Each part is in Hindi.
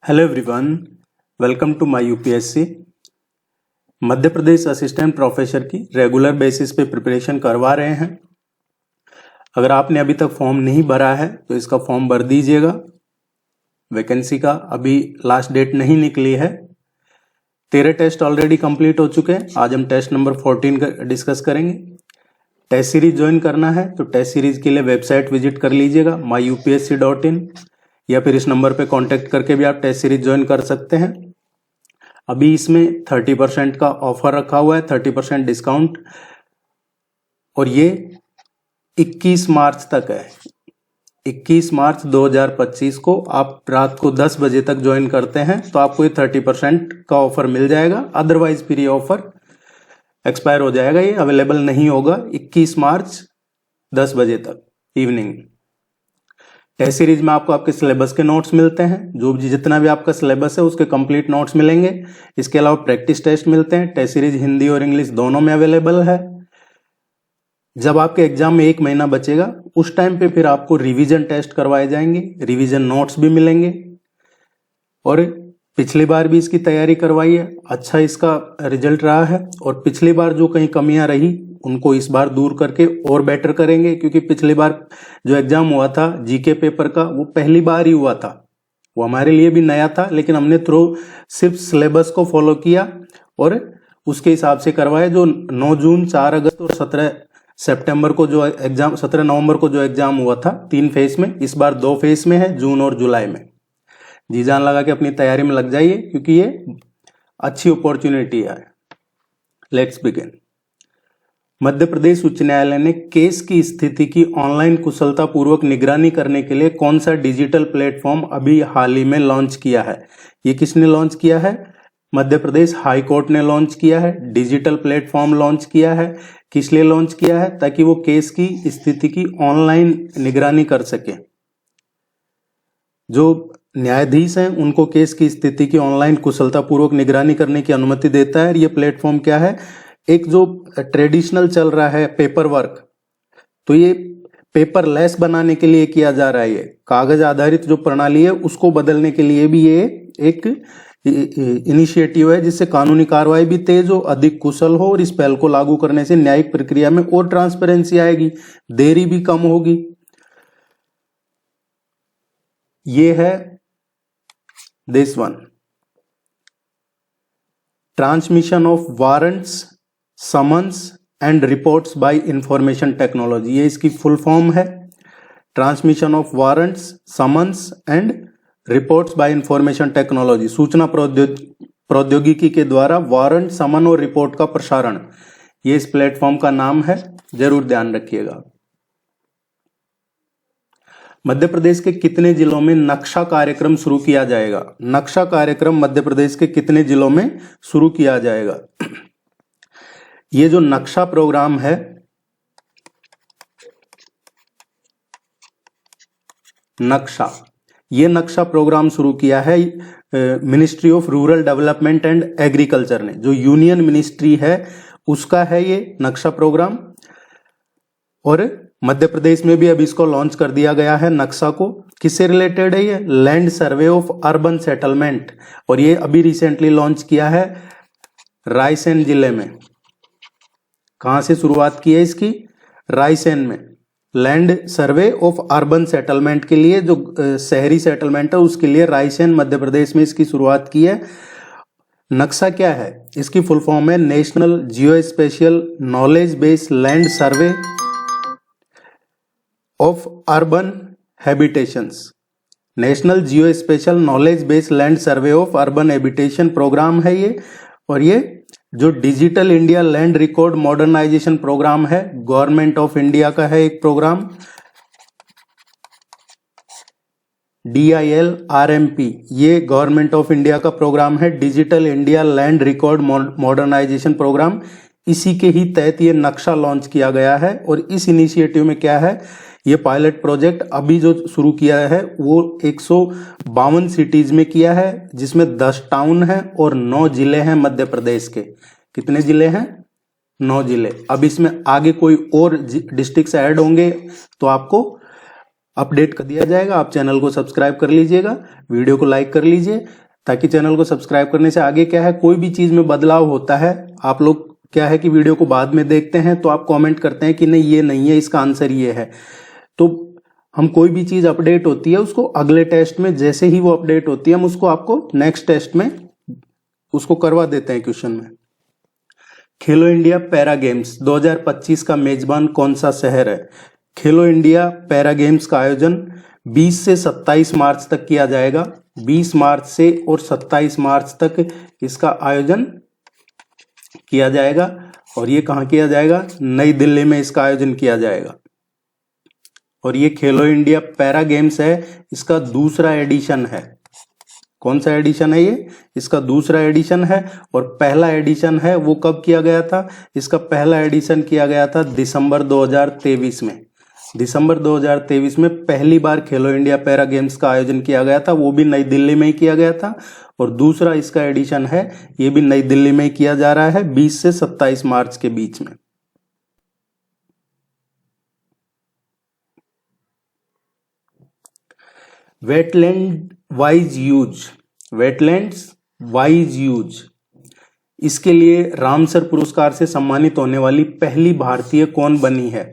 Hello everyone, welcome to my UPSC. Madhya Pradesh assistant professor की रेगुलर बेसिस पे प्रिपरेशन करवा रहे हैं। अगर आपने अभी तक फॉर्म नहीं भरा है तो इसका फॉर्म भर दीजिएगा। वैकेंसी का अभी लास्ट डेट नहीं निकली है। 13 टेस्ट ऑलरेडी कंप्लीट हो चुके हैं। आज हम टेस्ट नंबर 14 डिस्कस करेंगे। टेस्ट सीरीज ज्वाइन करना है तो टेस्ट सीरीज के लिए वेबसाइट विजिट कर लीजिएगा myupsc.in, या फिर इस नंबर पे कांटेक्ट करके भी आप टेस्ट सीरीज ज्वाइन कर सकते हैं। अभी इसमें 30% का ऑफर रखा हुआ है, 30% डिस्काउंट, और ये 21 मार्च तक है। 21 मार्च 2025 को आप रात को 10 बजे तक ज्वाइन करते हैं तो आपको ये 30% का ऑफर मिल जाएगा। अदरवाइज फिर ये ऑफर एक्सपायर हो जाएगा, ये अवेलेबल नहीं होगा 21 मार्च 10 बजे तक इवनिंग। टेस्ट सीरीज में आपको आपके सिलेबस के नोट्स मिलते हैं, जो भी जितना भी आपका सिलेबस है उसके कंप्लीट नोट्स मिलेंगे। इसके अलावा प्रैक्टिस टेस्ट मिलते हैं। टेस्ट सीरीज हिंदी और इंग्लिश दोनों में अवेलेबल है। जब आपके एग्जाम में 1 महीना बचेगा उस टाइम पे फिर आपको रिवीजन टेस्ट करवाए जाएंगे, रिवीजन नोट्स भी मिलेंगे। और पिछली बार भी इसकी तैयारी करवाई है, अच्छा इसका रिजल्ट रहा है। और पिछली बार जो कहीं कमियां रही उनको इस बार दूर करके और बेटर करेंगे, क्योंकि पिछली बार जो एग्जाम हुआ था जीके पेपर का वो पहली बार ही हुआ था। वो हमारे लिए भी नया था, लेकिन हमने सिर्फ सिलेबस को फॉलो किया और उसके हिसाब से करवाया। जो 9 जून, 4 अगस्त और 17 सितंबर को जो एग्जाम, 17 नवंबर को जो एग्जाम हुआ था 3 फेज में, इस बार 2 फेज में है, जून और जुलाई में। जी जान लगा के अपनी तैयारी में लग जाइए, क्योंकि ये अच्छी अपॉर्चुनिटी है। Let's begin. मध्य प्रदेश उच्च न्यायालय ने केस की स्थिति की ऑनलाइन कुशलता पूर्वक निगरानी करने के लिए कौन सा डिजिटल प्लेटफॉर्म अभी हाल ही में लॉन्च किया है? ये किसने लॉन्च किया है? मध्य प्रदेश हाई कोर्ट ने लॉन्च किया है। डिजिटल प्लेटफॉर्म लॉन्च किया है। किस लिए लॉन्च किया है? ताकि वो केस की स्थिति की ऑनलाइन निगरानी कर सके। जो न्यायाधीश हैं उनको केस की स्थिति की ऑनलाइन कुशलता पूर्वक निगरानी करने की अनुमति देता है। ये प्लेटफॉर्म क्या है? एक जो ट्रेडिशनल चल रहा है पेपर वर्क, तो ये पेपरलेस बनाने के लिए किया जा रहा है। ये कागज आधारित जो प्रणाली है उसको बदलने के लिए भी ये एक इनिशिएटिव है, जिससे कानूनी कार्रवाई भी तेज हो, अधिक कुशल हो, और इस पहल को लागू करने से न्यायिक प्रक्रिया में और ट्रांसपेरेंसी आएगी, देरी भी कम होगी। ये है this one, transmission of warrants, summons and reports by information technology. ये इसकी फुल फॉर्म है, transmission of warrants, summons and reports by information technology. सूचना प्रौद्योगिकी के द्वारा वारंट, समन और रिपोर्ट का प्रसारण, ये इस प्लेटफॉर्म का नाम है। जरूर ध्यान रखिएगा। मध्य प्रदेश के कितने जिलों में नक्शा कार्यक्रम शुरू किया जाएगा? नक्शा कार्यक्रम मध्य प्रदेश के कितने जिलों में शुरू किया जाएगा? ये जो नक्शा प्रोग्राम है, नक्शा, ये नक्शा प्रोग्राम शुरू किया है ministry of rural development and agriculture ने। जो यूनियन मिनिस्ट्री है उसका है ये नक्शा प्रोग्राम। और मध्य प्रदेश में भी अभी इसको लॉन्च कर दिया गया है। नक्शा को किससे रिलेटेड है? ये land survey of urban settlement, और ये अभी रिसेंटली लॉन्च किया है रायसेन जिले में। कहां से शुरुआत की है इसकी? रायसेन में। Land survey of urban settlement के लिए, जो शहरी सेटलमेंट है उसके लिए रायसेन मध्य प्रदेश में इसकी शुरुआत की है। नक्शा क्या है? इसकी फुल फॉर्म है national geo spatial knowledge based land survey of urban habitations. National geo special knowledge based land survey of urban habitation program है ये। और ये जो digital India land record modernisation program है, गवर्नमेंट ऑफ इंडिया का है एक प्रोग्राम, DILRMP, ये गवर्नमेंट ऑफ इंडिया का प्रोग्राम है, digital India land record modernisation program. इसी के ही तहत ये नक्शा लॉन्च किया गया है। और इस इनिशिएटिव में क्या है, ये पायलट प्रोजेक्ट अभी जो शुरू किया है वो 152 सिटीज में किया है, जिसमें 10 टाउन है और 9 जिले हैं मध्य प्रदेश के। कितने जिले हैं? 9 जिले। अब इसमें आगे कोई और डिस्ट्रिक्ट ऐड होंगे तो आपको अपडेट कर दिया जाएगा। आप चैनल को सब्सक्राइब कर लीजिएगा, वीडियो को लाइक कर लीजिए, ताकि चैनल को सब्सक्राइब करने से आगे क्या है, कोई भी चीज में बदलाव होता है, आप लोग क्या है कि वीडियो को बाद में देखते हैं तो आप कमेंट करते हैं कि नहीं ये नहीं है, इसका आंसर ये है। तो हम कोई भी चीज अपडेट होती है उसको अगले टेस्ट में जैसे ही वो अपडेट होती है हम उसको आपको नेक्स्ट टेस्ट में उसको करवा देते हैं क्वेश्चन में। खेलो इंडिया पैरा गेम्स 2025 का मेजबान कौन सा शहर है? खेलो इंडिया पैरा गेम्स का आयोजन 20 से 27 मार्च तक किया जाएगा। 20 मार्च से और 27 मार्च तक इसका आयोजन किया जाएगा। और ये कहाँ किया जाएगा? नई दिल्ली में इसका आयोजन किया जाएगा। और ये खेलो इंडिया पैरा गेम्स है, इसका दूसरा एडिशन है। कौन सा एडिशन है ये? इसका दूसरा एडिशन है। और पहला एडिशन है वो कब किया गया था? इसका पहला एडिशन किया गया था दिसंबर 2023 में। दिसंबर 2023 में पहली बार खेलो इंडिया पैरा गेम्स का आयोजन किया गया था, वो भी नई दिल्ली में ही किया गया था। और दूसरा इसका एडिशन है, ये भी नई दिल्ली में ही किया जा रहा है 20 से 27 मार्च के बीच में। Wetland wise use, wetlands wise use, इसके लिए रामसर पुरस्कार से सम्मानित होने वाली पहली भारतीय कौन बनी है?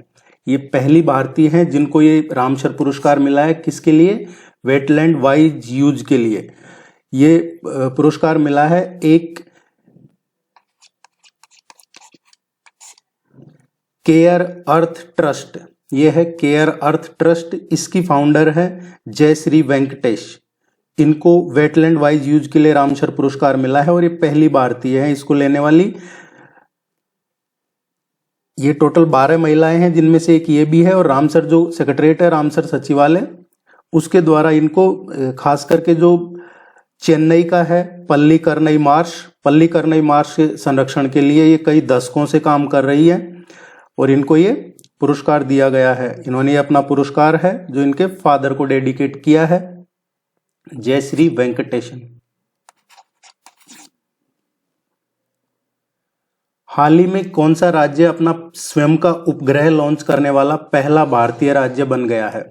ये पहली भारतीय है जिनको ये रामसर पुरस्कार मिला है। किसके लिए? वेटलैंड वाइज यूज के लिए ये पुरस्कार मिला है। एक केयर अर्थ ट्रस्ट, ये है केयर अर्थ ट्रस्ट, इसकी फाउंडर है जयश्री वेंकटेश। इनको वेटलैंड वाइज यूज के लिए रामसर पुरस्कार मिला है और ये पहली भारतीय है इसको लेने वाली। ये टोटल 12 महिलाएं हैं जिनमें से एक ये भी है। और रामसर जो सेक्रेटरीट है, रामसर सचिवालय, उसके द्वारा इनको खास करके जो चेन्नई का है पल्लीकरनई मार्श के संरक्षण के लिए ये कई दशकों से काम कर रही है और इनको ये पुरस्कार दिया गया है। इन्होंने ये अपना पुरस्कार है जो इनके फादर को डेडिकेट किया है, जयश्री वेंकटेशन। हाल ही में कौन सा राज्य अपना स्वयं का उपग्रह लॉन्च करने वाला पहला भारतीय राज्य बन गया है?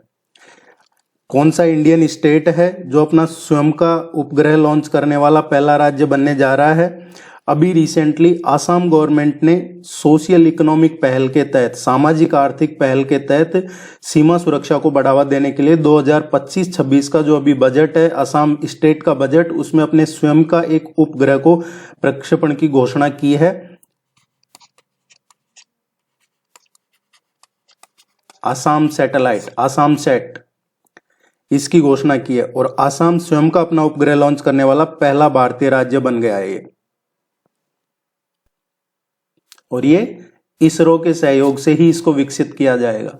कौन सा इंडियन स्टेट है जो अपना स्वयं का उपग्रह लॉन्च करने वाला पहला राज्य बनने जा रहा है? अभी रिसेंटली आसाम गवर्नमेंट ने सोशल इकोनॉमिक पहल के तहत, सामाजिक आर्थिक पहल के तहत सीमा सुरक्षा को बढ़ावा देने के लिए 2025-26 का जो अभी बजट है, आसाम स्टेट का बजट, उसमें अपने स्वयं का एक उपग्रह को प्रक्षेपण की घोषणा की है। आसाम सैटेलाइट, आसाम सेट, इसकी घोषणा की है। और आसाम स्वयं का अपना उपग्रह लॉन्च करने वाला पहला भारतीय राज्य बन गया है ये। और ये इसरो के सहयोग से ही इसको विकसित किया जाएगा।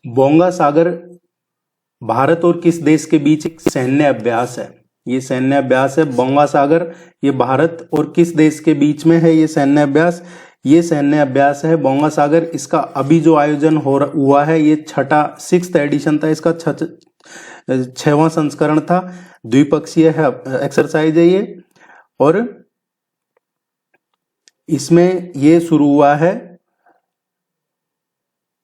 बोंगा सागर भारत और किस देश के बीच एक सैन्य अभ्यास है? ये सैन्य अभ्यास है बोंगा सागर, ये भारत और किस देश के बीच में है ये सैन्य अभ्यास? ये सैन्य अभ्यास है बोंगा सागर। इसका अभी जो आयोजन हुआ है ये 6th एडिशन था, इसका 6वां संस्करण था। द्विपक्षीय है एक्सरसाइज है ये। और इसमें ये शुरू हुआ है,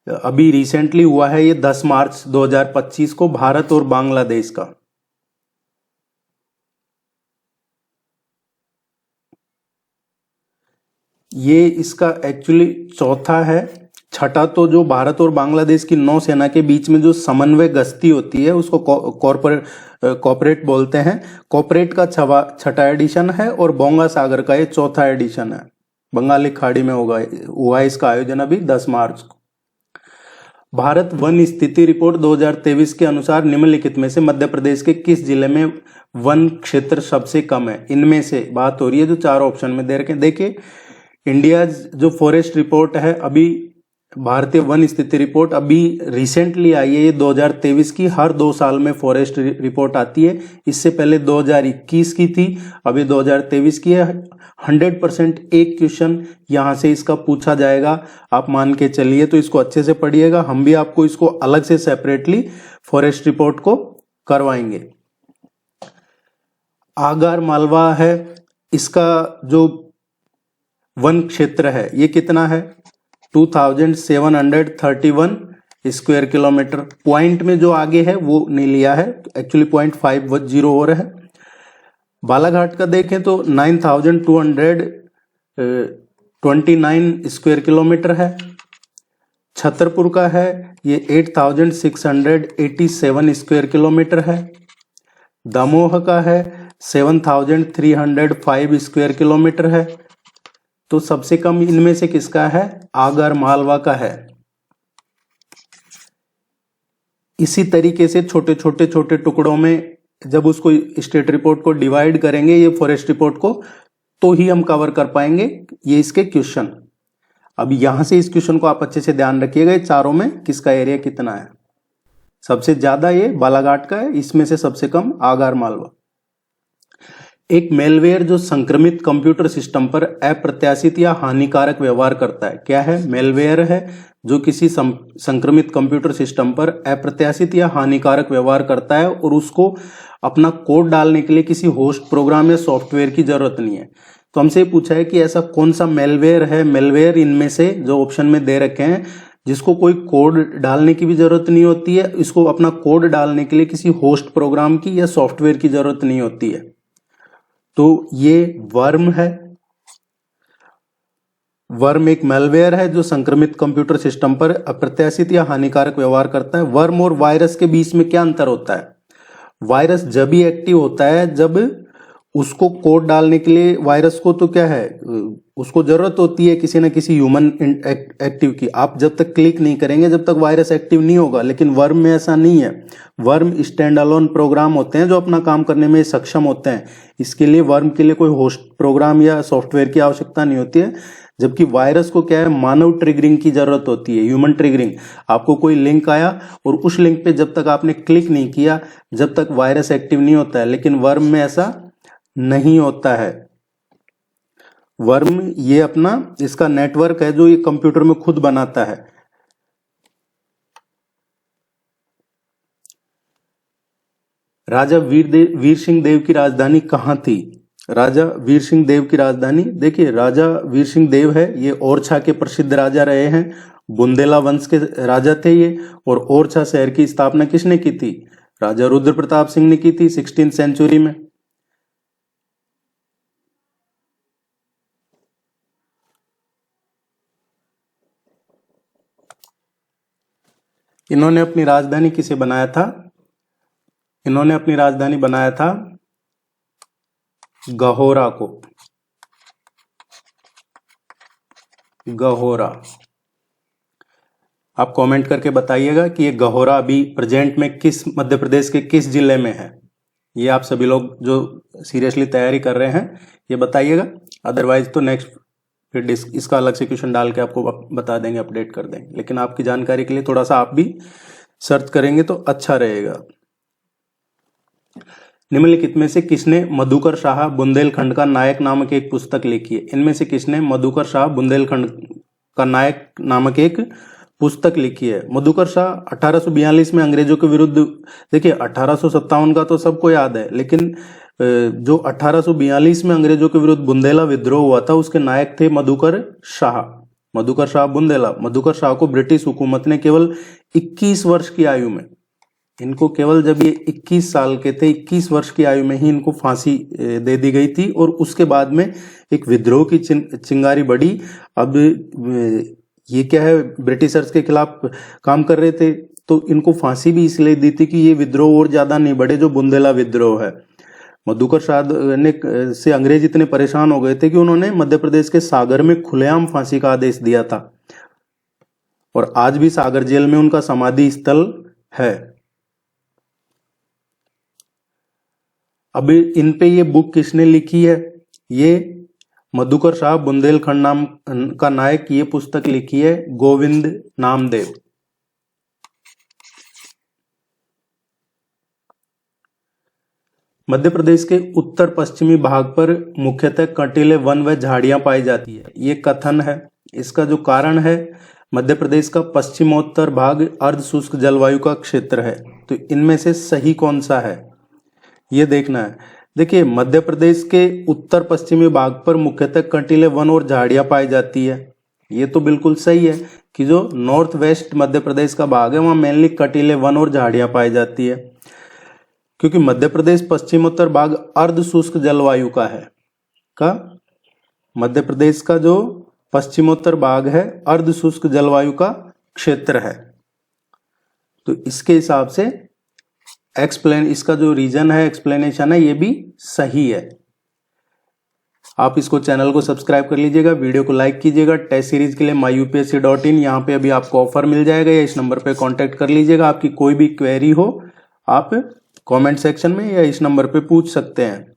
अभी रिसेंटली हुआ है ये 10 मार्च 2025 को, भारत और बांग्लादेश का। ये इसका एक्चुअली चौथा है। छठा तो जो भारत और बांग्लादेश की नौसेना के बीच में जो समन्वय गश्ती होती है उसको कॉर्पोरेट बोलते हैं। कॉर्पोरेट का छठा एडिशन है और बोंगा सागर का ये चौथा एडिशन है। बंगाली खाड़ी में हुआ इसका आयोजन अभी 10 मार्च को। भारत वन स्थिति रिपोर्ट 2023 के अनुसार निम्नलिखित में से मध्य प्रदेश के किस जिले में वन क्षेत्र सबसे कम है? इनमें से बात हो रही है जो 4 ऑप्शन में दे रखे। देखिए, इंडिया जो फॉरेस्ट रिपोर्ट है, अभी भारतीय वन स्थिति रिपोर्ट अभी रिसेंटली आई है, ये 2023 की। हर 2 साल में फॉरेस्ट रिपोर्ट आती है। इससे पहले 2021 की थी, अभी 2023 की है। 100% एक क्वेश्चन यहां से इसका पूछा जाएगा, आप मान के चलिए। तो इसको अच्छे से पढ़िएगा, हम भी आपको इसको अलग से सेपरेटली फॉरेस्ट रिपोर्ट को करवाएंगे। आगर मालवा है, इसका जो वन क्षेत्र है ये कितना है? 2731 स्क्वायर किलोमीटर। पॉइंट में जो आगे है वो नहीं लिया है, एक्चुअली 0.50 हो रहा है। बालाघाट का देखें तो 9229 स्क्वायर किलोमीटर है। छतरपुर का है ये 8687 स्क्वायर किलोमीटर है। दमोह का है 7305 स्क्वायर किलोमीटर है। तो सबसे कम इनमें से किसका है? आगर मालवा का है। इसी तरीके से छोटे छोटे टुकड़ों में जब उसको स्टेट रिपोर्ट को डिवाइड करेंगे, ये फॉरेस्ट रिपोर्ट को, तो ही हम कवर कर पाएंगे ये इसके क्वेश्चन। अब यहां से इस क्वेश्चन को आप अच्छे से ध्यान रखिएगा, ये चारों में किसका एरिया कितना है। सबसे ज्यादा ये बालाघाट का है, इसमें से सबसे कम आगर मालवा। एक मेलवेयर जो संक्रमित कंप्यूटर सिस्टम पर अप्रत्याशित या हानिकारक व्यवहार करता है, क्या है? मेलवेयर है जो किसी संक्रमित कंप्यूटर सिस्टम पर अप्रत्याशित या हानिकारक व्यवहार करता है और उसको अपना कोड डालने के लिए किसी होस्ट प्रोग्राम या सॉफ्टवेयर की जरूरत नहीं है। तो हमसे पूछा है कि ऐसा कौन सा मेलवेयर है। मेलवेयर इनमें से जो ऑप्शन में दे रखे हैं जिसको कोई कोड डालने की भी जरूरत नहीं होती है, इसको अपना कोड डालने के लिए किसी होस्ट प्रोग्राम की या सॉफ्टवेयर की जरूरत नहीं होती है। तो ये वर्म है। वर्म एक मेलवेयर है जो संक्रमित कंप्यूटर सिस्टम पर अप्रत्याशित या हानिकारक व्यवहार करता है। वर्म और वायरस के बीच में क्या अंतर होता है? वायरस जब ही एक्टिव होता है जब उसको कोड डालने के लिए, वायरस को तो क्या है, उसको जरूरत होती है किसी न किसी ह्यूमन एक्टिव की। आप जब तक क्लिक नहीं करेंगे जब तक वायरस एक्टिव नहीं होगा। लेकिन वर्म में ऐसा नहीं है। वर्म स्टैंड अलोन प्रोग्राम होते हैं जो अपना काम करने में सक्षम होते हैं। इसके लिए वर्म के लिए कोई होस्ट प्रोग्राम या सॉफ्टवेयर की आवश्यकता नहीं होती है। जबकि वायरस को क्या है, मानव ट्रिगरिंग की जरूरत होती है, ह्यूमन ट्रिगरिंग। आपको कोई लिंक आया और उस लिंक पे जब तक आपने क्लिक नहीं किया जब तक वायरस एक्टिव नहीं होता है। लेकिन वर्म में ऐसा नहीं होता है। वर्म ये अपना इसका नेटवर्क है जो ये कंप्यूटर में खुद बनाता है। राजा वीर सिंह देव की राजधानी कहां थी? राजा वीर सिंह देव की राजधानी, देखिए राजा वीर सिंह देव है ये ओरछा के प्रसिद्ध राजा रहे हैं। बुंदेला वंश के राजा थे ये। और ओरछा शहर की स्थापना किसने की थी? राजा रुद्र प्रताप सिंह ने की थी 16वीं सेंचुरी में। इन्होंने अपनी राजधानी किसे बनाया था? इन्होंने अपनी राजधानी बनाया था गहोरा को। गहोरा। आप कमेंट करके बताइएगा कि ये गहोरा अभी प्रेजेंट में किस मध्य प्रदेश के किस जिले में है। ये आप सभी लोग जो सीरियसली तैयारी कर रहे हैं ये बताइएगा। अदरवाइज तो नेक्स्ट फिर इसका अलग से क्वेश्चन डाल के आपको बता देंगे, अपडेट कर देंगे। लेकिन आपकी जानकारी के लिए थोड़ा सा आप भी सर्च करेंगे तो अच्छा रहेगा। निम्नलिखित में से किसने मधुकर शाह बुंदेलखंड का नायक नामक एक पुस्तक लिखी है? इनमें से किसने मधुकर शाह बुंदेलखंड का नायक नामक एक पुस्तक लिखी है? मधुकर शाह 1842 में अंग्रेजों के विरुद्ध, देखिए 1857 का तो सबको याद है, लेकिन जो 1842 में अंग्रेजों के विरुद्ध बुंदेला विद्रोह हुआ था उसके नायक थे मधुकर शाह। मधुकर शाह बुंदेला। मधुकर शाह को ब्रिटिश हुकूमत ने केवल 21 वर्ष की आयु में, इनको केवल जब ये 21 साल के थे, 21 वर्ष की आयु में ही इनको फांसी दे दी गई थी। और उसके बाद में एक विद्रोह की चिंगारी बढ़ी। अब ये क्या है, ब्रिटिशर्स के खिलाफ काम कर रहे थे तो इनको फांसी भी इसलिए दी थी कि ये विद्रोह और ज्यादा नहीं बढ़े जो बुंदेला विद्रोह है। मधुकर शाह ने से अंग्रेज इतने परेशान हो गए थे कि उन्होंने मध्य प्रदेश के सागर में खुलेआम फांसी का आदेश दिया था। और आज भी सागर जेल में उनका समाधि स्थल है। अब इन पे ये बुक किसने लिखी है? ये मधुकर शाह बुंदेलखंड नाम का नायक, ये पुस्तक लिखी है गोविंद नामदेव। मध्य प्रदेश के उत्तर पश्चिमी भाग पर मुख्यतः कंटीले वन व झाड़ियां पाई जाती है, ये कथन है। इसका जो कारण है, मध्य प्रदेश का पश्चिमोत्तर भाग अर्ध शुष्क जलवायु का क्षेत्र है। तो इनमें से सही कौन सा है ये देखना है। देखिए मध्य प्रदेश के उत्तर पश्चिमी भाग पर मुख्यतः कंटीले वन और झाड़ियां पाई जाती है। ये तो बिल्कुल सही है कि जो नॉर्थ वेस्ट मध्य प्रदेश का भाग है वहां मेनली कटीले वन और झाड़ियां पाई जाती है, क्योंकि मध्य प्रदेश पश्चिमोत्तर भाग अर्ध शुष्क जलवायु का है। मध्य प्रदेश का जो पश्चिमोत्तर भाग है अर्ध शुष्क जलवायु का क्षेत्र है। तो इसके हिसाब से इसका जो रीजन है, एक्सप्लेनेशन है, ये भी सही है। आप इसको चैनल को सब्सक्राइब कर लीजिएगा, वीडियो को लाइक कीजिएगा। टेस्ट सीरीज के लिए myupsc.in यहाँ पे अभी आपको ऑफर मिल जाएगा, या इस नंबर पे कांटेक्ट कर लीजिएगा। आपकी कोई भी क्वेरी हो आप कमेंट सेक्शन में या इस नंबर पे पूछ सकते हैं।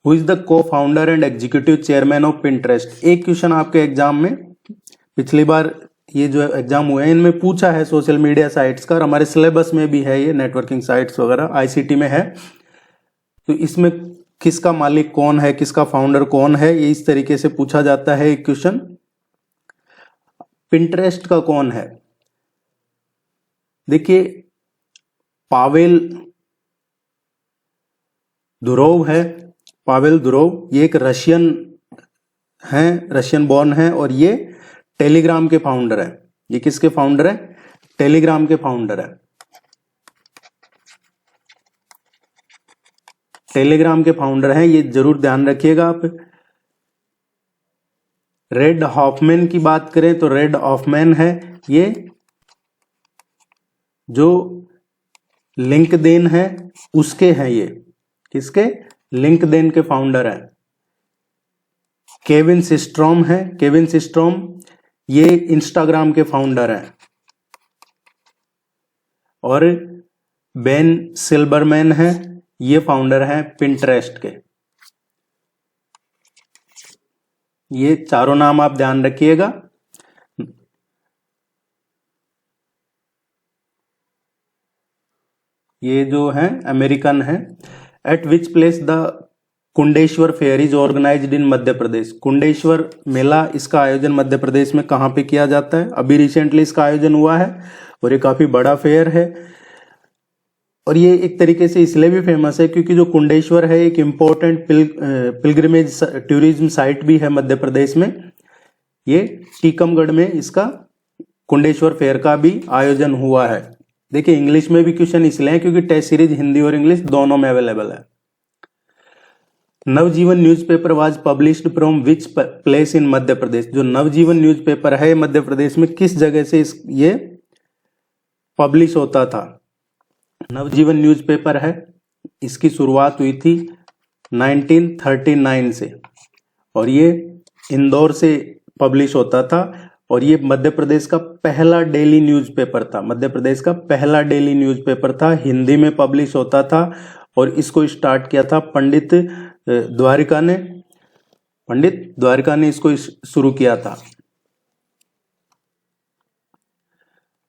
हु इज द को founder and executive chairman of Pinterest? एक क्वेश्चन आपके एग्जाम में पिछली बार ये जो एग्जाम हुए हैं इनमें पूछा है सोशल मीडिया साइट्स का, और हमारे सिलेबस में भी है, ये नेटवर्किंग साइट्स वगैरह आईसीटी में है। तो इसमें किसका मालिक कौन है, किसका फाउंडर कौन है, ये इस तरीके से पूछा जाता है एक क्वेश्चन। पिंटरेस्ट का कौन है? देखिए पावेल दुरोव है। पावेल दुरोव ये एक रशियन बॉर्न है, और ये टेलीग्राम के फाउंडर है। ये किसके फाउंडर है? टेलीग्राम के फाउंडर है। टेलीग्राम के फाउंडर हैं, ये जरूर ध्यान रखिएगा आप। रेड हॉफमैन की बात करें तो रेड हॉफमैन है, ये जो लिंक्डइन है उसके हैं। ये किसके? लिंक्डइन के फाउंडर हैं। केविन सिस्ट्रॉम है, केविन सिस्ट्रॉम ये इंस्टाग्राम के फाउंडर हैं। और बेन सिल्बरमैन है, ये फाउंडर हैं पिंटरेस्ट के। ये चारों नाम आप ध्यान रखिएगा। ये जो है अमेरिकन है। At which place the Kundeshwar fair is organized in Madhya Pradesh? Kundeshwar मेला, इसका आयोजन मध्य प्रदेश में कहां पे किया जाता है? अभी रिसेंटली इसका आयोजन हुआ है, और ये काफी बड़ा फेयर है। और ये एक तरीके से इसलिए भी फेमस है क्योंकि जो कुंडेश्वर है एक इम्पोर्टेंट पिलग्रिमेज टूरिज्म साइट भी है मध्य प्रदेश में। ये टीकमगढ़ में इसका कुंडेश्वर फेयर का भी आयोजन हुआ है। देखिए इंग्लिश में भी क्वेश्चन इसलिए है क्योंकि टेस्ट सीरीज हिंदी और इंग्लिश दोनों में अवेलेबल है। Navjivan newspaper was published from which place in Madhya Pradesh? जो नवजीवन न्यूज़पेपर है मध्य प्रदेश में किस जगह से ये पब्लिश होता था? नवजीवन न्यूज़पेपर है, इसकी शुरुआत हुई थी 1939 से, और ये इंदौर से पब्लिश होता था। और ये मध्य प्रदेश का पहला डेली न्यूज़पेपर था। मध्य प्रदेश का पहला डेली न्यूज़पेपर था, हिंदी में पब्लिश होता था। और इसको स्टार्ट किया था पंडित द्वारिका ने इसको शुरू किया था।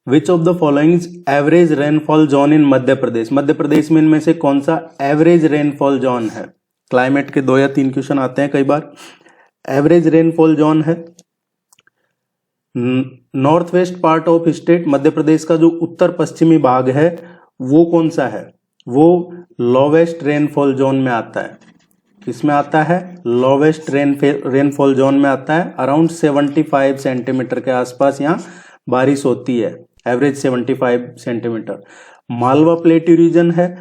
Which of the following average rainfall zone in Madhya Pradesh? Madhya Pradesh में इनमें से कौन सा एवरेज रेनफॉल जोन है? क्लाइमेट के 2 या 3 क्वेश्चन आते हैं कई बार। एवरेज रेनफॉल जोन है north west part of state. Madhya Pradesh का जो उत्तर पश्चिमी भाग है वो कौन सा है? वो लोवेस्ट रेनफॉल जोन में आता है। किसमें आता है? लोवेस्ट रेनफॉल जोन में आता है। अराउंड 75 सेंटीमीटर के आसपास यहाँ बारिश होती है, average 75 centimetre. Malwa plateau region है,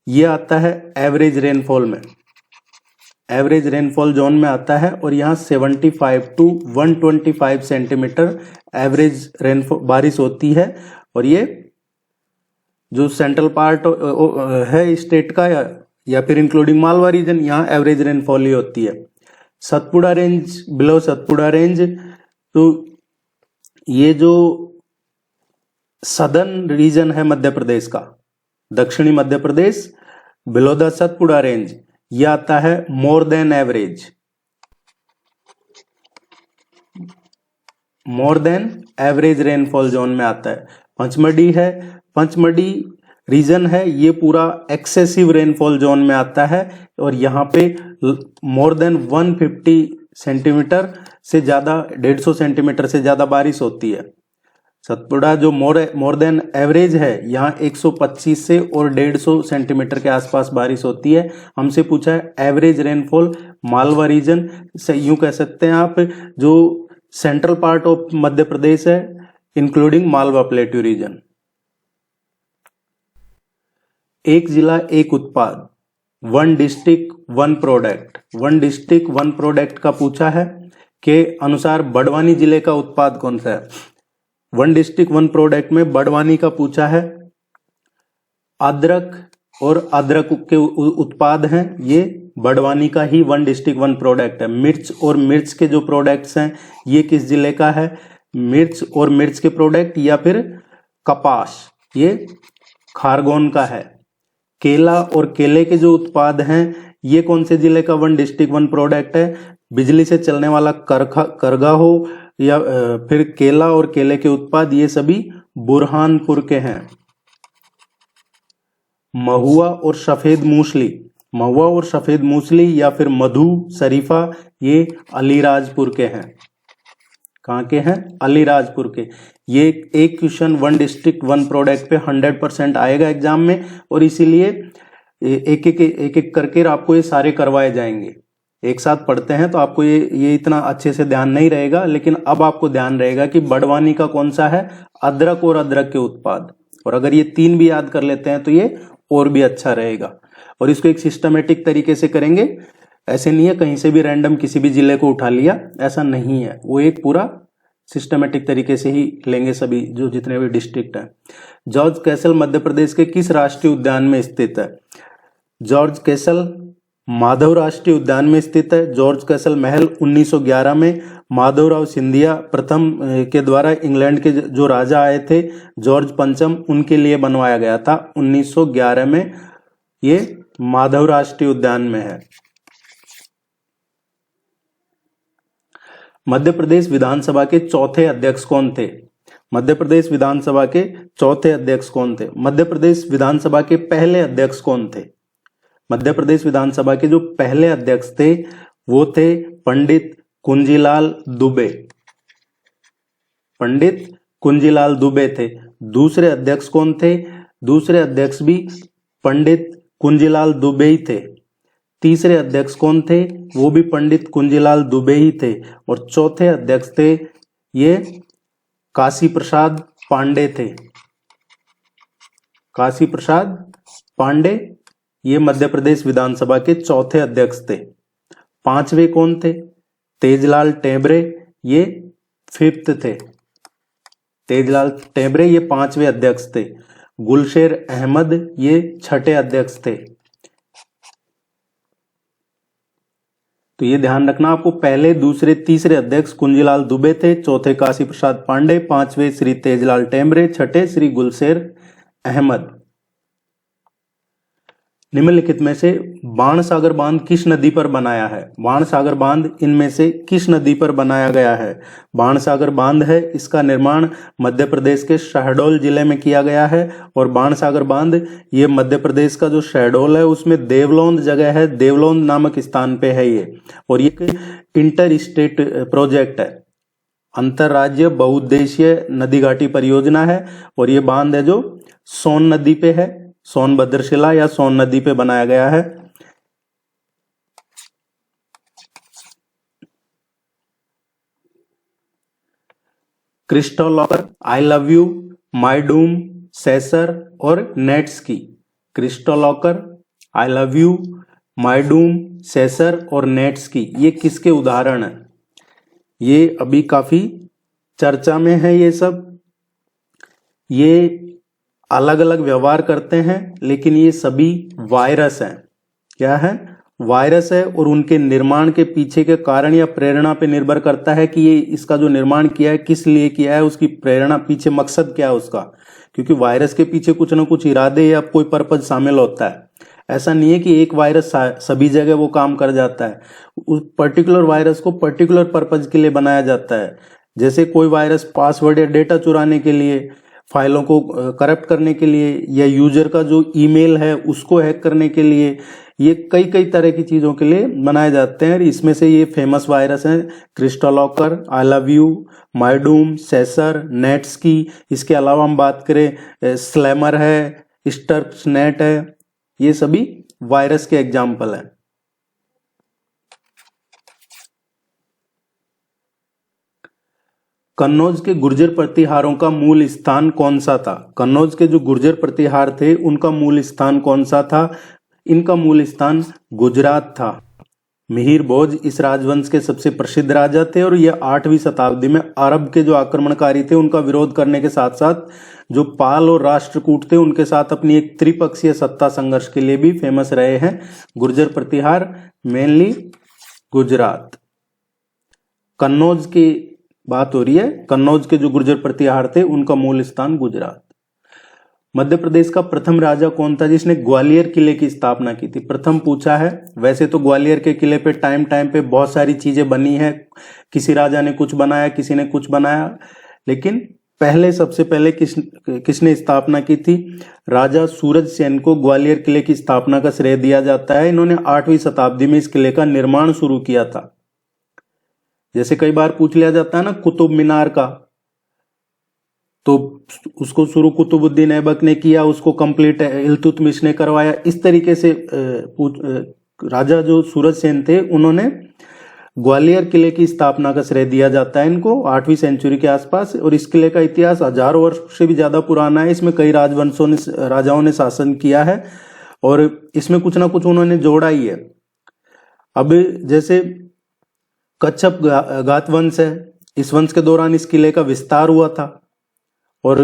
ये आता है एवरेज रेनफॉल में, एवरेज रेनफॉल जोन में आता है, और यहाँ 75 टू 125 सेंटीमीटर एवरेज रेनफॉल बारिश होती है। और ये जो सेंट्रल पार्ट है स्टेट का या फिर इंक्लूडिंग मालवा रीजन, यहाँ एवरेज रेनफॉल ही होती है। Satpura range, below Satpura range, तो ये जो सदर्न रीजन है मध्य प्रदेश का, दक्षिणी Madhya Pradesh, below the Satpura range, ये आता है more than average rainfall zone में आता है। पंचमढ़ी है, पंचमढ़ी रीजन है, ये पूरा एक्सेसिव रेनफॉल जोन में आता है, और यहाँ पे मोर देन 150 सेंटीमीटर से ज्यादा, 150 सेंटीमीटर से ज्यादा बारिश होती है। सतपुड़ा जो मोर देन एवरेज है, यहाँ 125 से और 150 सेंटीमीटर के आसपास बारिश होती है। हमसे पूछा है एवरेज रेनफॉल मालवा रीजन से, यूं कह सकते हैं आप, जो central part of Madhya Pradesh है, इंक्लूडिंग मालवा प्लेट्यू रीजन। एक जिला एक उत्पाद, one district one product. One district one product का पूछा है के अनुसार बड़वानी जिले का उत्पाद कौन सा है। वन डिस्ट्रिक्ट वन प्रोडक्ट में बड़वानी का पूछा है। अदरक और अदरक के उत्पाद हैं, ये बड़वानी का ही वन डिस्ट्रिक्ट वन प्रोडक्ट है। मिर्च और मिर्च के जो प्रोडक्ट्स हैं ये किस जिले का है। मिर्च और मिर्च के प्रोडक्ट या फिर कपास, ये खारगोन का है। केला और केले के जो उत्पाद हैं ये कौन से जिले का वन डिस्ट्रिक्ट वन प्रोडक्ट है। बिजली से चलने वाला करगा हो या फिर केला और केले के उत्पाद, ये सभी बुरहानपुर के हैं। महुआ और सफेद मूसली, महुआ और सफेद मूसली या फिर मधु शरीफा, ये अलीराजपुर के हैं। कहाँ के हैं, अलीराजपुर के। ये एक question one district one product पे 100% आएगा एग्जाम में, और इसीलिए एक एक करके आपको ये सारे करवाए जाएंगे। एक साथ पढ़ते हैं तो आपको ये इतना अच्छे से ध्यान नहीं रहेगा, लेकिन अब आपको ध्यान रहेगा कि बड़वानी का कौन सा है, अदरक और अदरक के उत्पाद। और अगर ये तीन भी याद कर लेते हैं तो ये और भी अच्छा रहेगा। और इसको एक सिस्टमेटिक तरीके से करेंगे, ऐसे नहीं है कहीं से भी रैंडम किसी भी जिले को उठा लिया, ऐसा नहीं है। वो एक पूरा सिस्टमेटिक तरीके से ही लेंगे सभी जो जितने भी डिस्ट्रिक्ट हैं। जॉर्ज कैसल मध्य प्रदेश के किस राष्ट्रीय उद्यान में स्थित है। जॉर्ज कैसल माधव राष्ट्रीय उद्यान में स्थित है। जॉर्ज कैसल महल 1911 में माधवराव सिंधिया प्रथम के द्वारा इंग्लैंड के जो राजा आए थे जॉर्ज पंचम, उनके लिए बनवाया गया था 1911 में। ये माधव राष्ट्रीय उद्यान में है। मध्य प्रदेश विधानसभा के चौथे अध्यक्ष कौन थे। मध्य प्रदेश विधानसभा के चौथे अध्यक्ष कौन थे। मध्य प्रदेश विधानसभा के पहले अध्यक्ष कौन थे। मध्य प्रदेश विधानसभा के जो पहले अध्यक्ष थे वो थे पंडित कुंजीलाल दुबे। पंडित कुंजीलाल दुबे थे। दूसरे अध्यक्ष कौन थे। दूसरे अध्यक्ष भी पंडित कुंजीलाल दुबे ही थे। तीसरे अध्यक्ष कौन थे, वो भी पंडित कुंजीलाल दुबे ही थे। और चौथे अध्यक्ष थे ये काशी प्रसाद पांडे थे। काशी प्रसाद पांडे ये मध्य प्रदेश विधानसभा के चौथे अध्यक्ष थे। पांचवे कौन थे, तेजलाल टेबरे, ये फिफ्थ थे। तेजलाल टेबरे ये पांचवे अध्यक्ष थे। गुलशेर अहमद ये छठे अध्यक्ष थे। तो ये ध्यान रखना आपको, पहले दूसरे तीसरे अध्यक्ष कुंजीलाल दुबे थे, चौथे काशी प्रसाद पांडे, पांचवे श्री तेजलाल टेमरे, छठे श्री गुलशेर अहमद। निम्नलिखित में से बाणसागर बांध किस नदी पर बनाया है। बाणसागर बांध इनमें से किस नदी पर बनाया गया है। बाणसागर बांध है, इसका निर्माण मध्य प्रदेश के शहडोल जिले में किया गया है। और बाणसागर बांध ये मध्य प्रदेश का जो शहडोल है उसमें देवलोंद जगह है, देवलोंद नामक स्थान पे है ये। और ये इंटर स्टेट प्रोजेक्ट है, अंतरराज्य बहुउद्देशीय नदी घाटी परियोजना है। और ये बांध है जो सोन नदी पे है, सोनभद्रशिला या सोन नदी पे बनाया गया है। क्रिस्टोलॉकर, आई लव यू, माई डूम, सेसर और नेट्स्की। क्रिस्टोलॉकर, आई लव यू, माई डूम, सेसर और नेट्स्की ये किसके उदाहरण हैं। ये अभी काफी चर्चा में है। ये सब ये अलग अलग व्यवहार करते हैं, लेकिन ये सभी वायरस हैं। क्या है, वायरस है। और उनके निर्माण के पीछे के कारण या प्रेरणा पे निर्भर करता है कि ये इसका जो निर्माण किया है किस लिए किया है, उसकी प्रेरणा पीछे मकसद क्या है उसका। क्योंकि वायरस के पीछे कुछ ना कुछ इरादे या कोई पर्पज शामिल होता है। ऐसा नहीं है कि एक वायरस सभी जगह वो काम कर जाता है। उस पर्टिकुलर वायरस को पर्टिकुलर पर्पज के लिए बनाया जाता है। जैसे कोई वायरस पासवर्ड या डेटा चुराने के लिए, फाइलों को करप्ट करने के लिए, या यूजर का जो ईमेल है उसको हैक करने के लिए, ये कई कई तरह की चीजों के लिए बनाए जाते हैं। इसमें से ये फेमस वायरस हैं क्रिस्टोलॉकर, आई लव यू, माइडूम, सेसर, नेट्स्की। इसके अलावा हम बात करें स्लैमर है, स्टर्क्सनेट है, ये सभी वायरस के एग्जाम्पल हैं। कन्नौज के गुर्जर प्रतिहारों का मूल स्थान कौन सा था? कन्नौज के जो गुर्जर प्रतिहार थे उनका मूल स्थान कौन सा था? इनका मूल स्थान गुजरात था। मिहिर भोज इस राजवंश के सबसे प्रसिद्ध राजा थे और ये 8वीं शताब्दी में अरब के जो आक्रमणकारी थे उनका विरोध करने के साथ साथ जो पाल और राष्ट्रकूट थे उनके साथ अपनी एक त्रिपक्षीय सत्ता संघर्ष के लिए भी फेमस रहे हैं। गुर्जर प्रतिहार मेनली गुजरात। कन्नौज की बात हो रही है, कन्नौज के जो गुर्जर प्रतिहार थे उनका मूल स्थान गुजरात। मध्य प्रदेश का प्रथम राजा कौन था जिसने ग्वालियर किले की स्थापना की थी? प्रथम पूछा है। वैसे तो ग्वालियर के किले पे टाइम टाइम पे बहुत सारी चीजें बनी है, किसी राजा ने कुछ बनाया, किसी ने कुछ बनाया, लेकिन पहले सबसे पहले किसने स्थापना की थी? राजा सूरज सेन को ग्वालियर किले की स्थापना का श्रेय दिया जाता है। इन्होंने 8वीं शताब्दी में इस किले का निर्माण शुरू किया था। जैसे कई बार पूछ लिया जाता है ना कुतुब मीनार का, तो उसको शुरू कुतुबुद्दीन ऐबक ने किया, उसको कंप्लीट इल्तुतमिश ने करवाया। इस तरीके से राजा जो सूरज सेन थे उन्होंने ग्वालियर किले की स्थापना का श्रेय दिया जाता है इनको 8वीं सेंचुरी के आसपास। और इस किले का इतिहास हजारों वर्ष से भी ज्यादा पुराना है। इसमें कई राजाओं ने शासन किया है और इसमें कुछ ना कुछ उन्होंने जोड़ा ही है। अब जैसे कच्छप घात वंश है, इस वंश के दौरान इस किले का विस्तार हुआ था और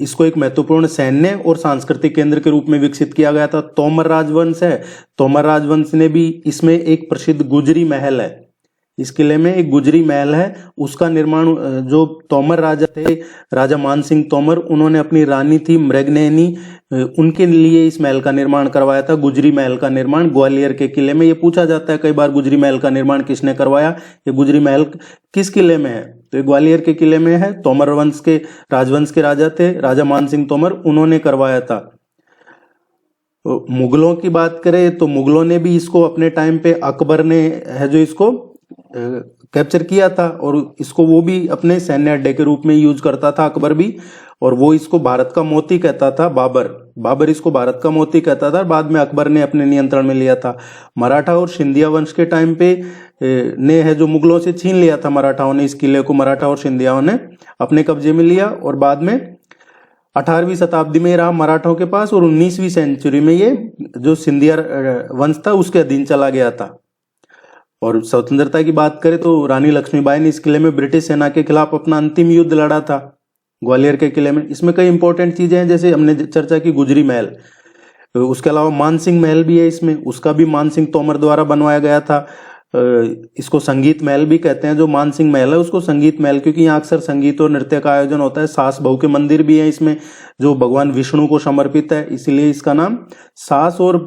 इसको एक महत्वपूर्ण सैन्य और सांस्कृतिक केंद्र के रूप में विकसित किया गया था। तोमर राजवंश है, तोमर राजवंश ने भी, इसमें एक प्रसिद्ध गुजरी महल है, इस किले में एक गुजरी महल है, उसका निर्माण जो तोमर राजा थे, राजा मानसिंह तोमर, उन्होंने अपनी रानी थी मृगनयनी, उनके लिए इस महल का निर्माण करवाया था। गुजरी महल का निर्माण ग्वालियर के किले में। ये पूछा जाता है कई बार गुजरी महल का निर्माण किसने करवाया, ये गुजरी महल किस किले में है? तो ये ग्वालियर के किले में है। तोमर वंश के राजवंश के राजा थे राजा मानसिंह तोमर, उन्होंने करवाया था। मुगलों की बात करें तो मुगलों ने भी इसको अपने टाइम पे, अकबर ने है जो इसको कैप्चर किया था और इसको वो भी अपने सैन्य अड्डे के रूप में यूज करता था अकबर भी, और वो इसको भारत का मोती कहता था। बाबर इसको भारत का मोती कहता था। बाद में अकबर ने अपने नियंत्रण में लिया था। मराठा और सिंधिया वंश के टाइम पे ने है जो मुगलों से छीन लिया था मराठाओं ने, इस किले को मराठा और सिंधियाओं ने अपने कब्जे में लिया और बाद में 18वीं शताब्दी में रहा मराठाओं के पास और 19वीं सेंचुरी में ये जो सिंधिया वंश था उसके अधीन चला गया था। और स्वतंत्रता की बात करें तो रानी लक्ष्मीबाई ने इस किले में ब्रिटिश सेना के खिलाफ अपना अंतिम युद्ध लड़ा था ग्वालियर के किले में। इसमें कई इंपॉर्टेंट चीजें हैं, जैसे हमने चर्चा की गुजरी महल, उसके अलावा मानसिंह महल भी है इसमें, उसका भी मानसिंह तोमर द्वारा बनवाया गया था। इसको संगीत महल भी कहते हैं। जो मानसिंह महल है उसको संगीत महल, क्योंकि यहाँ अक्सर संगीत और नृत्य का आयोजन होता है। सास बहू के मंदिर भी है इसमें जो भगवान विष्णु को समर्पित है, इसलिए इसका नाम सास और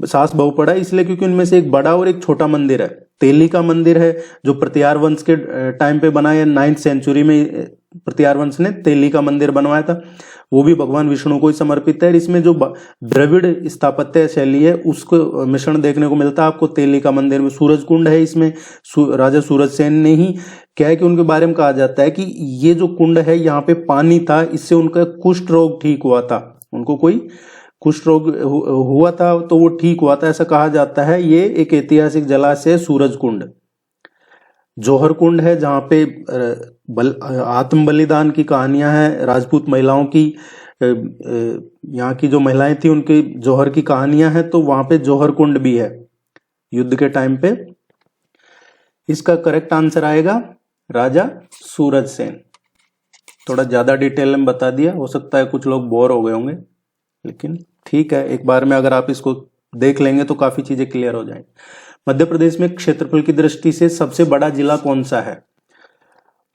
सास बहू पड़ा, इसलिए क्योंकि उनमें से एक बड़ा और एक छोटा मंदिर है। तेली का मंदिर है जो प्रतिहार वंश के टाइम पे बना है, 9th सेंचुरी में प्रतिहार वंश ने तेली का मंदिर बनवाया था, वो भी भगवान विष्णु को ही समर्पित है। इसमें जो द्रविड़ स्थापत्य शैली है उसको मिश्रण देखने को मिलता है आपको तेली का मंदिर में। सूरज कुंड है इसमें, राजा सूरज सेन ने ही, क्या है कि उनके बारे में कहा जाता है कि ये जो कुंड है यहाँ पे पानी था, इससे उनका कुष्ठ रोग ठीक हुआ था। उनको कोई कुष्ठ रोग हुआ था तो वो ठीक हुआ था, ऐसा कहा जाता है। ये एक ऐतिहासिक जलाशय है सूरज कुंड। जौहर कुंड है जहाँ पे आत्म बलिदान की कहानियां हैं राजपूत महिलाओं की, यहाँ की जो महिलाएं थी उनकी जौहर की कहानियां हैं, तो वहां पे जौहर कुंड भी है युद्ध के टाइम पे। इसका करेक्ट आंसर आएगा राजा सूरज सेन। थोड़ा ज्यादा डिटेल में बता दिया, हो सकता है कुछ लोग बोर हो गए होंगे, लेकिन ठीक है, एक बार में अगर आप इसको देख लेंगे तो काफी चीजें क्लियर हो जाएंगी। मध्य प्रदेश में क्षेत्रफल की दृष्टि से सबसे बड़ा जिला कौन सा है?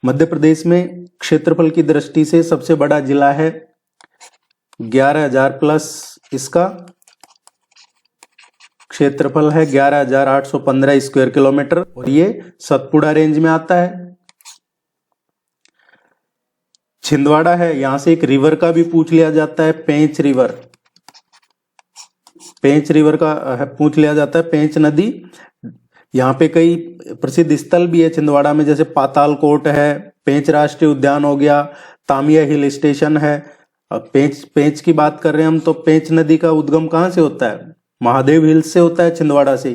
मध्य प्रदेश में क्षेत्रफल की दृष्टि से सबसे बड़ा जिला है 11,000 प्लस, इसका क्षेत्रफल है 11,815 स्क्वायर किलोमीटर और ये सतपुड़ा रेंज में आता है। छिंदवाड़ा है, यहां से एक रिवर का भी पूछ लिया जाता है, पेंच रिवर, पेंच रिवर का पूछ लिया जाता है, पेंच नदी। यहाँ पे कई प्रसिद्ध स्थल भी है छिंदवाड़ा में, जैसे पाताल कोट है, पेंच राष्ट्रीय उद्यान हो गया, तामिया हिल स्टेशन है। अब पेंच की बात कर रहे हैं हम, तो पेंच नदी का उद्गम कहाँ से होता है? महादेव हिल्स से होता है, छिंदवाड़ा से।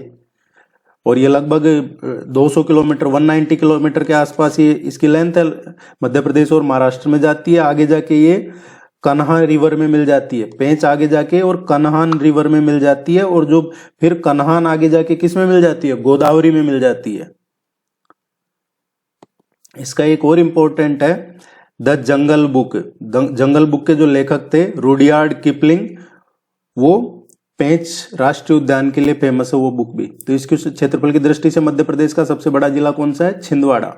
और ये लगभग 200 किलोमीटर 190 किलोमीटर के आसपास ये इसकी लेंथ है, मध्य प्रदेश और महाराष्ट्र में जाती है। आगे जाके ये कन्हा रिवर में मिल जाती है, पेंच आगे जाके और कन्हान रिवर में मिल जाती है, और जो फिर कन्हान आगे जाके किस में मिल जाती है, गोदावरी में मिल जाती है। इसका एक और इम्पोर्टेंट है the jungle book. Jungle book के जो लेखक थे रुडयार्ड किपलिंग, वो पेंच राष्ट्रीय उद्यान के लिए फेमस है वो बुक भी। तो इसके क्षेत्रफल की दृष्टि से मध्य प्रदेश का सबसे बड़ा जिला कौन सा है, छिंदवाड़ा।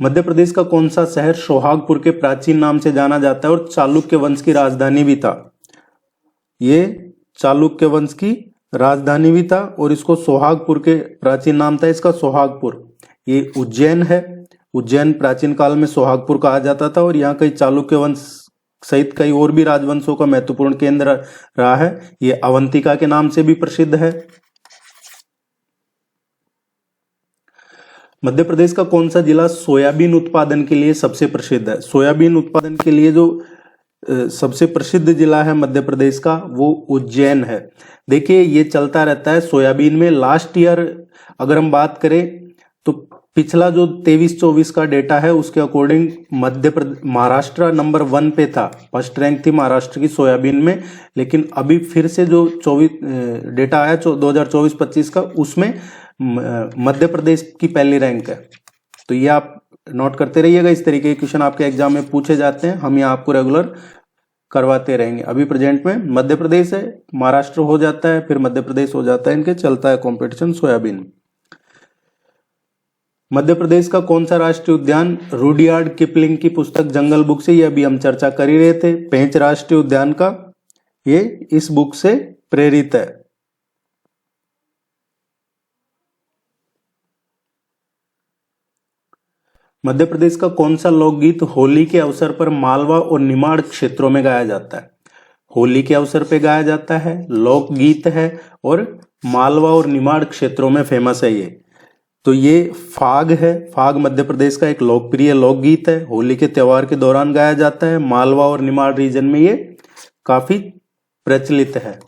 मध्य प्रदेश का कौन सा शहर सोहागपुर के प्राचीन नाम से जाना जाता है और चालुक्य वंश की राजधानी भी था। ये चालुक्य वंश की राजधानी भी था और इसको सोहागपुर के प्राचीन नाम था इसका सोहागपुर। ये उज्जैन है, उज्जैन प्राचीन काल में सोहागपुर कहा जाता था और यहाँ कई चालुक्य वंश सहित कई और भी राजवंशों का महत्वपूर्ण केंद्र रहा है। ये अवंतिका के नाम से भी प्रसिद्ध है। मध्य प्रदेश का कौन सा जिला सोयाबीन उत्पादन के लिए सबसे प्रसिद्ध है। सोयाबीन उत्पादन के लिए जो सबसे प्रसिद्ध जिला है मध्य प्रदेश का वो उज्जैन है। देखिए ये चलता रहता है सोयाबीन में। लास्ट ईयर अगर हम बात करें तो पिछला जो 23-24 का डेटा है उसके अकॉर्डिंग महाराष्ट्र नंबर 1 पे था, फर्स्ट रैंक थी महाराष्ट्र की सोयाबीन में। लेकिन अभी फिर से जो 24 डेटा आया 2024-25 का, उसमें मध्य प्रदेश की पहली रैंक है। तो ये आप नोट करते रहिएगा, इस तरीके के क्वेश्चन आपके एग्जाम में पूछे जाते हैं, हम यहाँ आपको रेगुलर करवाते रहेंगे। अभी प्रेजेंट में मध्य प्रदेश है, महाराष्ट्र हो जाता है, फिर मध्य प्रदेश हो जाता है, इनके चलता है कंपटीशन सोयाबीन। मध्य प्रदेश का कौन सा राष्ट्रीय उद्यान रुडयार्ड किपलिंग की पुस्तक जंगल बुक से, ये अभी हम चर्चा कर ही रहे थे, पेंच राष्ट्रीय उद्यान का, ये इस बुक से प्रेरित है। मध्य प्रदेश का कौन सा लोकगीत होली के अवसर पर मालवा और निमाड़ क्षेत्रों में गाया जाता है। होली के अवसर पे गाया जाता है, लोकगीत है और मालवा और निमाड़ क्षेत्रों में फेमस है ये। तो ये फाग है, फाग मध्य प्रदेश का एक लोकप्रिय लोकगीत है, होली के त्योहार के दौरान गाया जाता है। मालवा और निमाड़ रीजन में ये काफी प्रचलित है।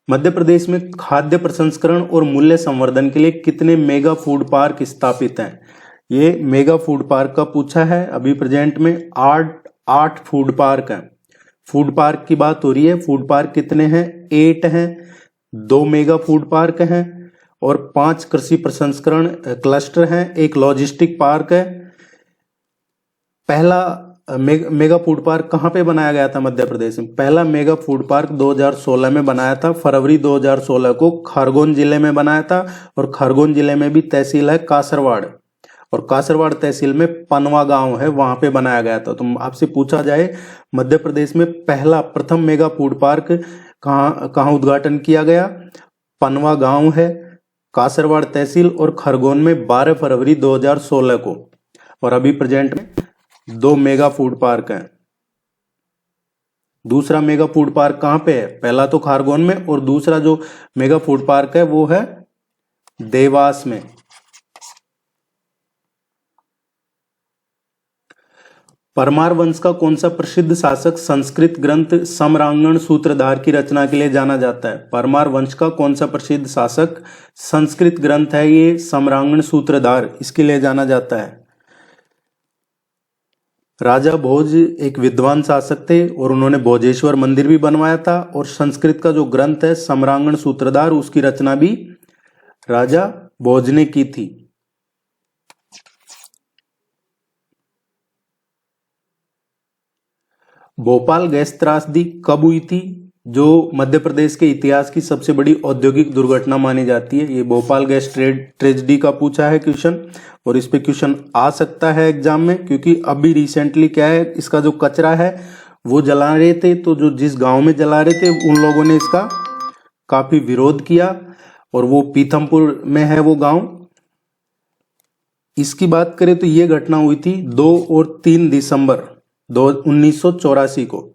मध्य प्रदेश में खाद्य प्रसंस्करण और मूल्य संवर्धन के लिए कितने मेगा फूड पार्क स्थापित हैं। ये मेगा फूड पार्क का पूछा है। अभी प्रेजेंट में 8 फूड पार्क हैं। फूड पार्क की बात हो रही है। फूड पार्क कितने हैं, 8 हैं। 2 मेगा फूड पार्क हैं और 5 कृषि प्रसंस्करण क्लस्टर हैं, एक लॉजिस्टिक पार्क है। पहला मेगा फूड पार्क कहाँ पे बनाया गया था मध्य प्रदेश में। पहला मेगा फूड पार्क 2016 में बनाया था, फरवरी 2016 को खरगोन जिले में बनाया था। और खरगोन जिले में भी तहसील है कासरवाड़, और कासरवाड़ तहसील में पनवा गांव है, वहां पे बनाया गया था। तो आपसे पूछा जाए मध्य प्रदेश में प्रथम मेगा फूड पार्क कहाँ उद्घाटन किया गया, पनवा गांव है, कासरवाड़ तहसील और खरगोन में 12 फरवरी 2016 को। और अभी प्रेजेंट में 2 मेगा फूड पार्क हैं। दूसरा मेगा फूड पार्क कहां पे है, पहला तो खरगोन में और दूसरा जो मेगा फूड पार्क है वो है देवास में। परमार वंश का कौन सा प्रसिद्ध शासक संस्कृत ग्रंथ सम्रांगण सूत्रधार की रचना के लिए जाना जाता है। परमार वंश का कौन सा प्रसिद्ध शासक संस्कृत ग्रंथ है ये सम्रांगण सूत्रधार, इसके लिए जाना जाता है। राजा भोज एक विद्वान शासक थे और उन्होंने भोजेश्वर मंदिर भी बनवाया था। और संस्कृत का जो ग्रंथ है सम्रांगण सूत्रधार, उसकी रचना भी राजा भोज ने की थी। भोपाल गैस त्रासदी कब हुई थी, जो मध्य प्रदेश के इतिहास की सबसे बड़ी औद्योगिक दुर्घटना मानी जाती है। ये भोपाल गैस ट्रेजेडी का पूछा है क्वेश्चन, और इस पे क्वेश्चन आ सकता है एग्जाम में, क्योंकि अभी रिसेंटली क्या है, इसका जो कचरा है वो जला रहे थे, तो जो जिस गांव में जला रहे थे उन लोगों ने इसका काफी विरोध किया, और वो पीथमपुर में है वो गांव। इसकी बात करें तो ये घटना हुई थी 2 और 3 दिसंबर 1984 को।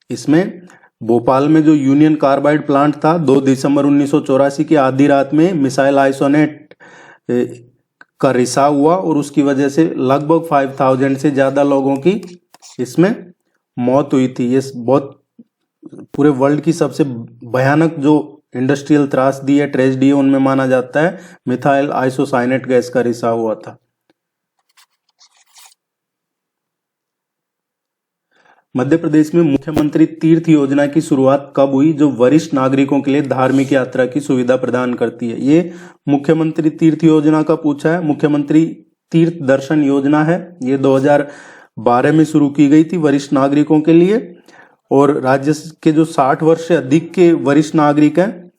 इसमें भोपाल में जो यूनियन कार्बाइड प्लांट था 2 दिसंबर 1984 की आधी रात में मिसाइल आइसोनेट का रिसाव हुआ, और उसकी वजह से लगभग 5000 से ज्यादा लोगों की इसमें मौत हुई थी। ये बहुत पूरे वर्ल्ड की सबसे भयानक जो इंडस्ट्रियल त्रासदी है, ट्रेजेडी है, उनमें माना जाता है मिथाइल आइसोसाइनेट गैस का रिसाव हुआ था। मध्य प्रदेश में मुख्यमंत्री तीर्थ योजना की शुरुआत कब हुई, जो वरिष्ठ नागरिकों के लिए धार्मिक यात्रा की सुविधा प्रदान करती है? ये मुख्यमंत्री तीर्थ योजना का पूछा है। मुख्यमंत्री तीर्थ दर्शन योजना है, ये 2012 में शुरू की गई थी वरिष्ठ नागरिकों के लिए। और राज्य के जो 60 वर्ष से अधिक के वरिष्ठ नागरिक हैं,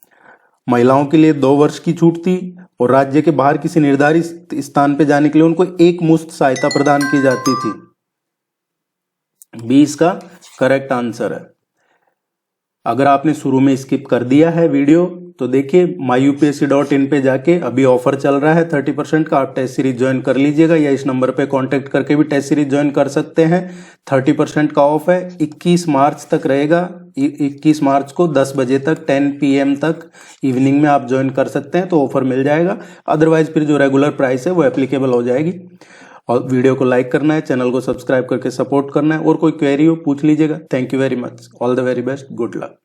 महिलाओं के लिए 2 वर्ष की छूट थी, और राज्य के बाहर किसी निर्धारित स्थान पर जाने के लिए उनको एक मुश्त सहायता प्रदान की जाती थी। बी इसका करेक्ट आंसर है। अगर आपने शुरू में स्किप कर दिया है वीडियो तो देखिए myupsc.in पे जाके अभी ऑफर चल रहा है 30% का, आप टेस्ट सीरीज ज्वाइन कर लीजिएगा, या इस नंबर पे कांटेक्ट करके भी टेस्ट सीरीज ज्वाइन कर सकते हैं। 30% का ऑफ है, 21 मार्च तक रहेगा। 21 मार्च को 10 बजे तक 10 PM तक इवनिंग में आप ज्वाइन कर सकते हैं, तो ऑफर मिल जाएगा। अदरवाइज फिर जो रेगुलर प्राइस है वो एप्लीकेबल हो जाएगी। और वीडियो को लाइक करना है, चैनल को सब्सक्राइब करके सपोर्ट करना है, और कोई क्वेरी हो पूछ लीजिएगा। Thank you very much, all the very best, good luck.